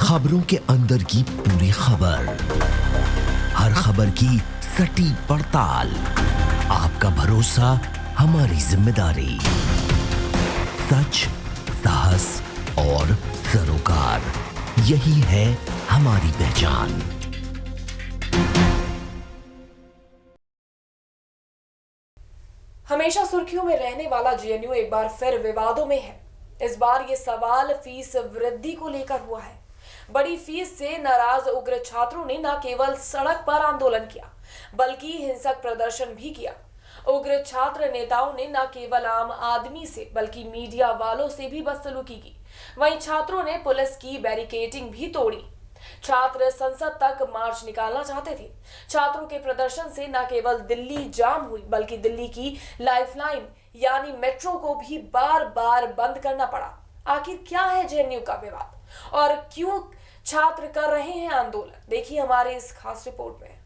खबरों के अंदर की पूरी खबर, हर खबर की सटीक पड़ताल, आपका भरोसा हमारी जिम्मेदारी। सच, साहस और सरोकार, यही है हमारी पहचान। हमेशा सुर्खियों में रहने वाला जेएनयू एक बार फिर विवादों में है। इस बार ये सवाल फीस वृद्धि को लेकर हुआ है। बड़ी फीस से नाराज उग्र छात्रों ने न केवल सड़क पर आंदोलन किया बल्कि हिंसक प्रदर्शन भी किया। उग्र छात्र नेताओं ने न केवल आम आदमी से बल्कि मीडिया वालों से भी बदसलूकी की। वहीं छात्रों ने पुलिस की बैरिकेडिंग भी तोड़ी। छात्र संसद तक मार्च निकालना चाहते थे। छात्रों के प्रदर्शन से न केवल दिल्ली जाम हुई बल्कि दिल्ली की लाइफलाइन यानी मेट्रो को भी बार बार बंद करना पड़ा। आखिर क्या है जेएनयू का विवाद और क्यों छात्र कर रहे हैं आंदोलन, देखिए हमारे इस खास रिपोर्ट में।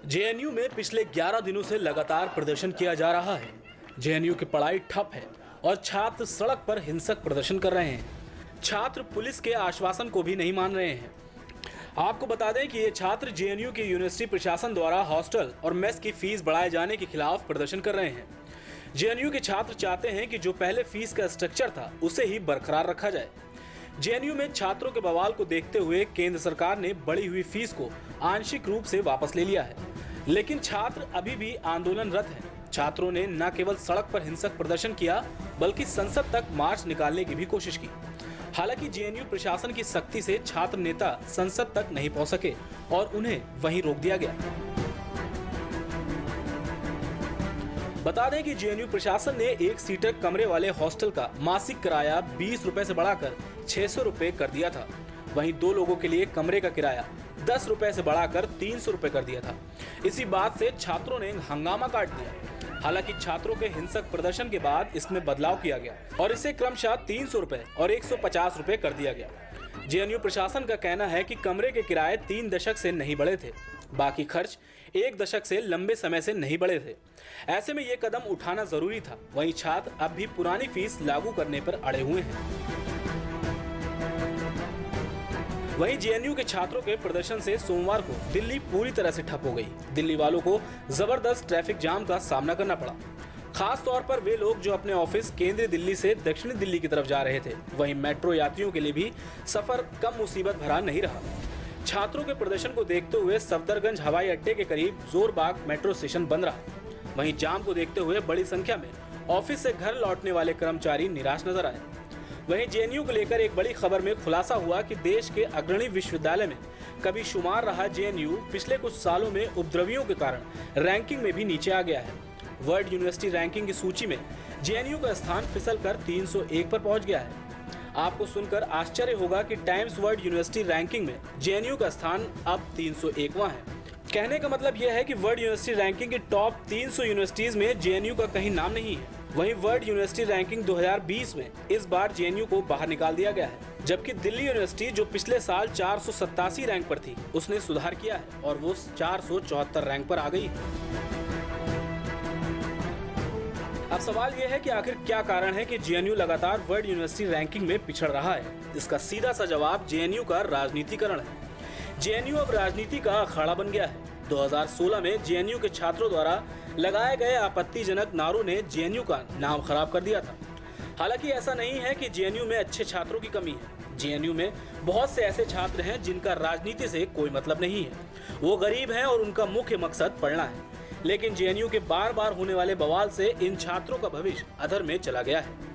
जेएनयू में पिछले 11 दिनों से लगातार प्रदर्शन किया जा रहा है। जेएनयू की पढ़ाई ठप है और छात्र सड़क पर हिंसक प्रदर्शन कर रहे हैं। छात्र पुलिस के आश्वासन को भी नहीं मान रहे हैं। आपको बता दें कि ये छात्र जेएनयू के यूनिवर्सिटी प्रशासन द्वारा हॉस्टल और मेस की फीस बढ़ाए जाने के खिलाफ प्रदर्शन कर रहे हैं। जेएनयू के छात्र चाहते हैं कि जो पहले फीस का स्ट्रक्चर था उसे ही बरकरार रखा जाए। जेएनयू में छात्रों के बवाल को देखते हुए केंद्र सरकार ने बढ़ी हुई फीस को आंशिक रूप से वापस ले लिया है, लेकिन छात्र अभी भी आंदोलनरत हैं। छात्रों ने न केवल सड़क पर हिंसक प्रदर्शन किया बल्कि संसद तक मार्च निकालने की भी कोशिश की। हालांकि जेएनयू प्रशासन की सख्ती से छात्र नेता संसद तक नहीं पहुंच सके और उन्हें वहीं रोक दिया गया। बता दें कि जेएनयू प्रशासन ने एक सीटर कमरे वाले हॉस्टल का मासिक किराया 20 रुपए से बढ़ाकर 600 रुपए कर दिया था। वहीं 2 लोगों के लिए कमरे का किराया 10 रुपए से बढ़ाकर 300 रुपए कर दिया था। इसी बात से छात्रों ने हंगामा काट दिया। हालांकि छात्रों के हिंसक प्रदर्शन के बाद इसमें बदलाव किया गया और इसे क्रमशः 300 रुपए और 150 रुपए कर दिया गया। जेएनयू प्रशासन का कहना है कि कमरे के किराए 3 दशक से नहीं बढ़े थे, बाकी खर्च 1 दशक से लंबे समय से नहीं बढ़े थे। ऐसे में ये कदम उठाना जरूरी था। वहीं छात्र अब भी पुरानी फीस लागू करने पर अड़े हुए हैं। वहीं जेएनयू के छात्रों के प्रदर्शन से सोमवार को दिल्ली पूरी तरह से ठप हो गई। दिल्ली वालों को जबरदस्त ट्रैफिक जाम का सामना करना पड़ा, खास तौर पर वे लोग जो अपने ऑफिस केंद्रीय दिल्ली से दक्षिणी दिल्ली की तरफ जा रहे थे। वहीं मेट्रो यात्रियों के लिए भी सफर कम मुसीबत भरा नहीं रहा। छात्रों के प्रदर्शन को देखते हुए सफदरगंज हवाई अड्डे के करीब जोरबाग मेट्रो स्टेशन बंद रहा। वहीं जाम को देखते हुए बड़ी संख्या में ऑफिस से घर लौटने वाले कर्मचारी निराश नजर आए। वहीं जेएनयू को लेकर एक बड़ी खबर में खुलासा हुआ कि देश के अग्रणी विश्वविद्यालय में कभी शुमार रहा जेएनयू पिछले कुछ सालों में उपद्रवियों के कारण रैंकिंग में भी नीचे आ गया है। वर्ल्ड यूनिवर्सिटी रैंकिंग की सूची में जेएनयू का स्थान फिसलकर 301 पर पहुंच गया है। आपको सुनकर आश्चर्य होगा कि टाइम्स वर्ल्ड यूनिवर्सिटी रैंकिंग में जेएनयू का स्थान अब 301वां है। कहने का मतलब यह है कि वर्ल्ड यूनिवर्सिटी रैंकिंग की टॉप 300 यूनिवर्सिटीज में जेएनयू का कहीं नाम नहीं है। वहीं वर्ल्ड यूनिवर्सिटी रैंकिंग 2020 में इस बार जेएनयू को बाहर निकाल दिया गया है, जबकि दिल्ली यूनिवर्सिटी जो पिछले साल 487 रैंक पर थी उसने सुधार किया है और वो 474 रैंक पर आ गई है। अब सवाल यह है कि आखिर क्या कारण है कि जेएनयू लगातार वर्ल्ड यूनिवर्सिटी रैंकिंग में पिछड़ रहा है। इसका सीधा सा जवाब जेएनयू का राजनीतिकरण है। जेएनयू अब राजनीति का अखाड़ा बन गया है। 2016 में जेएनयू के छात्रों द्वारा लगाए गए आपत्तिजनक नारों ने जेएनयू का नाम खराब कर दिया था। हालांकि ऐसा नहीं है कि जेएनयू में अच्छे छात्रों की कमी है। जेएनयू में बहुत से ऐसे छात्र हैं जिनका राजनीति से कोई मतलब नहीं है। वो गरीब हैं और उनका मुख्य मकसद पढ़ना है। लेकिन जेएनयू के बार बार होने वाले बवाल से इन छात्रों का भविष्य अधर में चला गया है।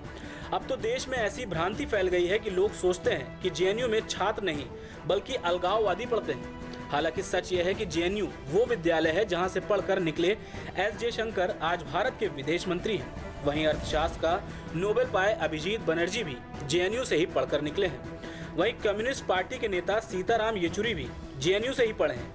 अब तो देश में ऐसी भ्रांति फैल गई है कि लोग सोचते हैं कि जेएनयू में छात्र नहीं बल्कि अलगाववादी पढ़ते हैं। हालांकि सच यह है कि जेएनयू वो विद्यालय है जहां से पढ़कर निकले एस जयशंकर आज भारत के विदेश मंत्री हैं। वहीं अर्थशास्त्र का नोबेल पाए अभिजीत बनर्जी भी जेएनयू से ही पढ़कर निकले हैं। वहीं कम्युनिस्ट पार्टी के नेता सीताराम येचुरी भी जेएनयू से ही पढ़े हैं।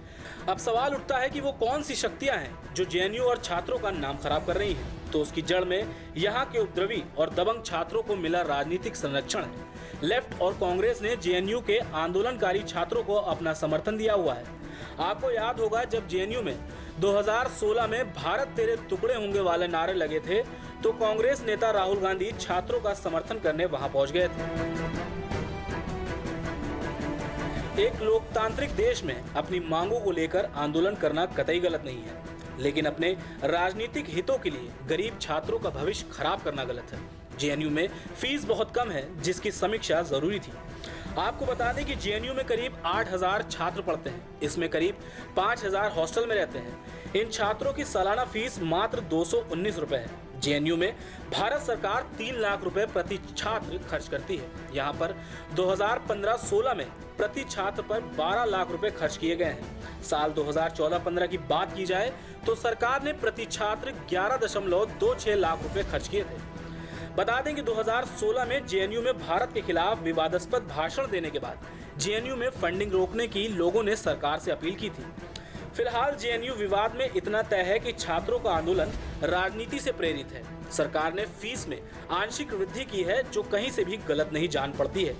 अब सवाल उठता है कि वो कौन सी शक्तियां हैं जो जेएनयू और छात्रों का नाम खराब कर रही हैं। तो उसकी जड़ में यहाँ के उपद्रवी और दबंग छात्रों को मिला राजनीतिक संरक्षण है। लेफ्ट और कांग्रेस ने जेएनयू के आंदोलनकारी छात्रों को अपना समर्थन दिया हुआ है। आपको याद होगा जब जेएनयू में 2016 में भारत तेरे टुकड़े होंगे वाले नारे लगे थे तो कांग्रेस नेता राहुल गांधी छात्रों का समर्थन करने वहां पहुंच गए थे। एक लोकतांत्रिक देश में अपनी मांगों को लेकर आंदोलन करना कतई गलत नहीं है, लेकिन अपने राजनीतिक हितों के लिए गरीब छात्रों का भविष्य खराब करना गलत है। जेएनयू में फीस बहुत कम है जिसकी समीक्षा जरूरी थी। आपको बता दें कि जेएनयू में करीब 8000 छात्र पढ़ते हैं, इसमें करीब 5000 हॉस्टल में रहते हैं। इन छात्रों की सालाना फीस मात्र 219 रुपए है। जेएनयू में भारत सरकार 3 लाख रुपए प्रति छात्र खर्च करती है। यहाँ पर 2015-16 में प्रति छात्र पर 12 लाख रुपए खर्च किए गए हैं। साल 2014-15 की बात की जाए तो सरकार ने प्रति छात्र 11.26 लाख रुपए खर्च किए थे। बता दें कि 2016 में जेएनयू में भारत के खिलाफ विवादास्पद भाषण देने के बाद जेएनयू में फंडिंग रोकने की लोगों ने सरकार से अपील की थी। फिलहाल जेएनयू विवाद में इतना तय है कि छात्रों का आंदोलन राजनीति से प्रेरित है। सरकार ने फीस में आंशिक वृद्धि की है जो कहीं से भी गलत नहीं जान पड़ती है।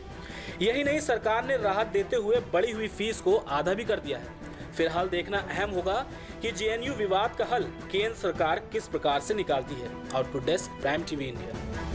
यही नहीं, सरकार ने राहत देते हुए बढ़ी हुई फीस को आधा भी कर दिया है। फिलहाल देखना अहम होगा कि जेएनयू विवाद का हल केंद्र सरकार किस प्रकार से निकालती है। Output desk, prime TV India.